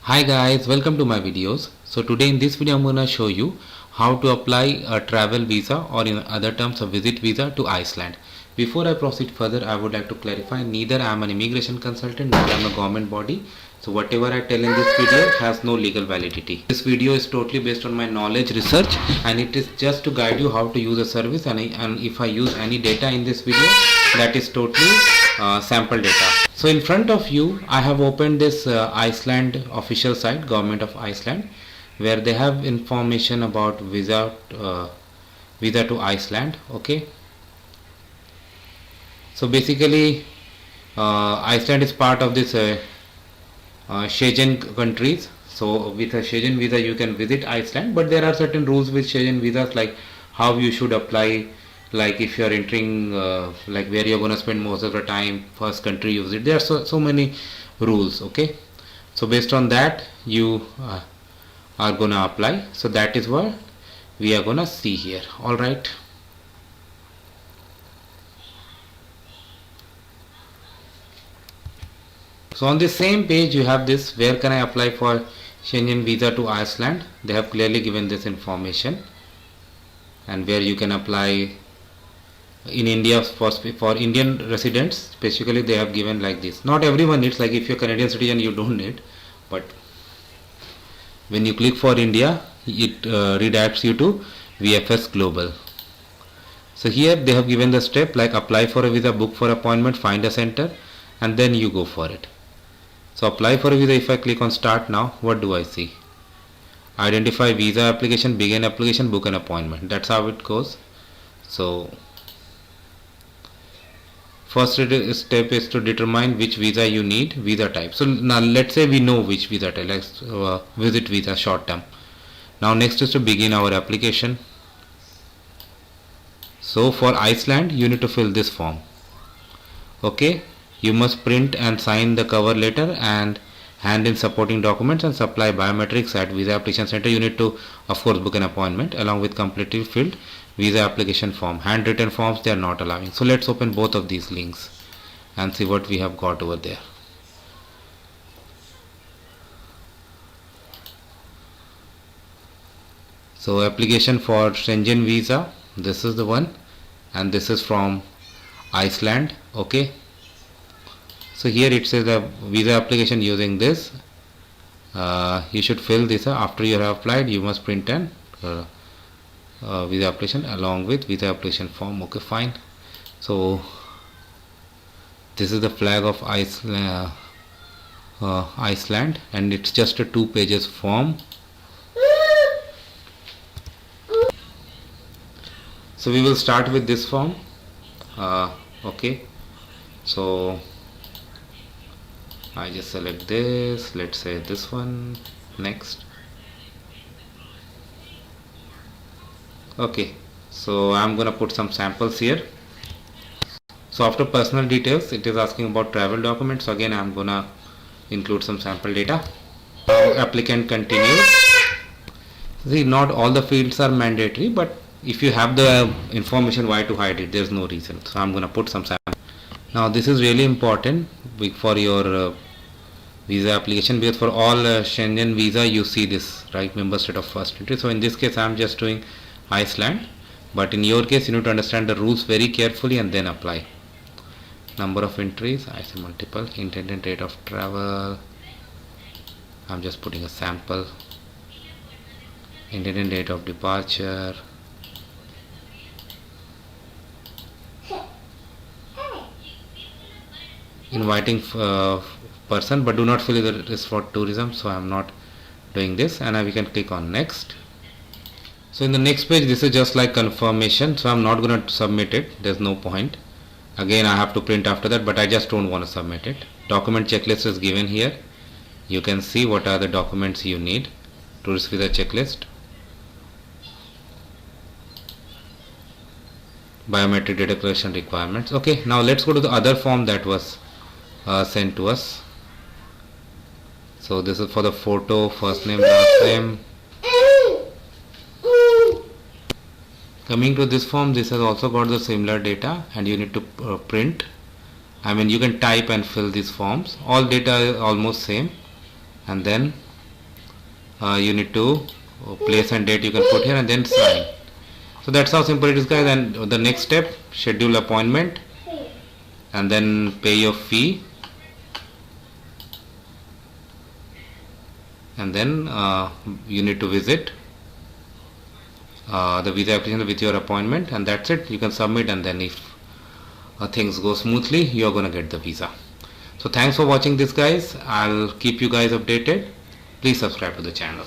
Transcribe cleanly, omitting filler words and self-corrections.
Hi guys, welcome to my videos. So today in this video I'm gonna show you how to apply a travel visa, or in other terms a visit visa, to Iceland. Before I proceed further, I would like to clarify, neither I am an immigration consultant nor I am a government body. So whatever I tell in this video has no legal validity. This video is totally based on my knowledge research, and it is just to guide you how to use a service, and if I use any data in this video, that is totally sample data. So in front of you I have opened this Iceland official site, government of Iceland, where they have information about visa to Iceland. Okay, so basically Iceland is part of this Schengen countries. So with a Schengen visa you can visit Iceland, but there are certain rules with Schengen visas, like how you should apply, like if you are entering like where you're going to spend most of the time, first country you visit. There are so many rules. Okay, so based on that you are going to apply. So that is what we are going to see here. All right, so on the same page you have this, where can I apply for Schengen visa to Iceland. They have clearly given this information, and where you can apply in India for Indian residents. Specifically they have given like this. Not everyone needs, like if you're Canadian citizen you don't need, but when you click for India it redirects you to VFS Global. So here they have given the step like apply for a visa, book for appointment, find a center, and then you go for it. So apply for a visa, if I click on start now, what do I see? Identify visa application, begin application, book an appointment. That's how it goes. So first step is to determine which visa you need, visa type. So now let's say we know which visa type, like visit visa, short term. Now next is to begin our application. So for Iceland you need to fill this form. Okay, you must print and sign the cover letter and hand in supporting documents and supply biometrics at visa application center. You need to of course book an appointment along with completely filled visa application form. Handwritten forms they are not allowing. So let's open both of these links and see what we have got over there. So application for Schengen visa, this is the one, and this is from Iceland. Okay, so here it says the visa application using this. You should fill this after you have applied. You must print an visa application along with visa application form. Okay, fine. So this is the flag of Iceland, and it's just a 2 pages form. So we will start with this form. Okay, so I just select this, let's say this one, next. Okay, so I'm gonna put some samples here. So after personal details it is asking about travel documents. So again I'm gonna include some sample data. Now applicant continues. See, not all the fields are mandatory, but if you have the information, why to hide it? There's no reason. So I'm gonna put some sample. Now this is really important for your visa application, because for all Schengen visa you see this, right, member state of first entry. So in this case I'm just doing Iceland, but in your case you need to understand the rules very carefully and then apply. Number of entries, I say multiple. Intended date of travel, I'm just putting a sample. Intended date of departure, inviting person, but do not fill this for tourism, so I am not doing this, and we can click on next. So in the next page this is just like confirmation, so I'm not going to submit it, there's no point. Again I have to print after that, but I just don't want to submit it. Document checklist is given here. You can see what are the documents you need. Tourist visa checklist, biometric data collection requirements. Okay, now let's go to the other form that was sent to us. So this is for the photo, first name, last name. Coming to this form, this has also got the similar data, and you need to print. I mean, you can type and fill these forms. All data is almost same, and then you need to place and date you can put here and then sign. So that's how simple it is, guys. And the next step, schedule appointment and then pay your fee, and then you need to visit the visa application with your appointment, and that's it. You can submit, and then if things go smoothly, you're gonna get the visa. So thanks for watching this, guys. I'll keep you guys updated. Please subscribe to the channel.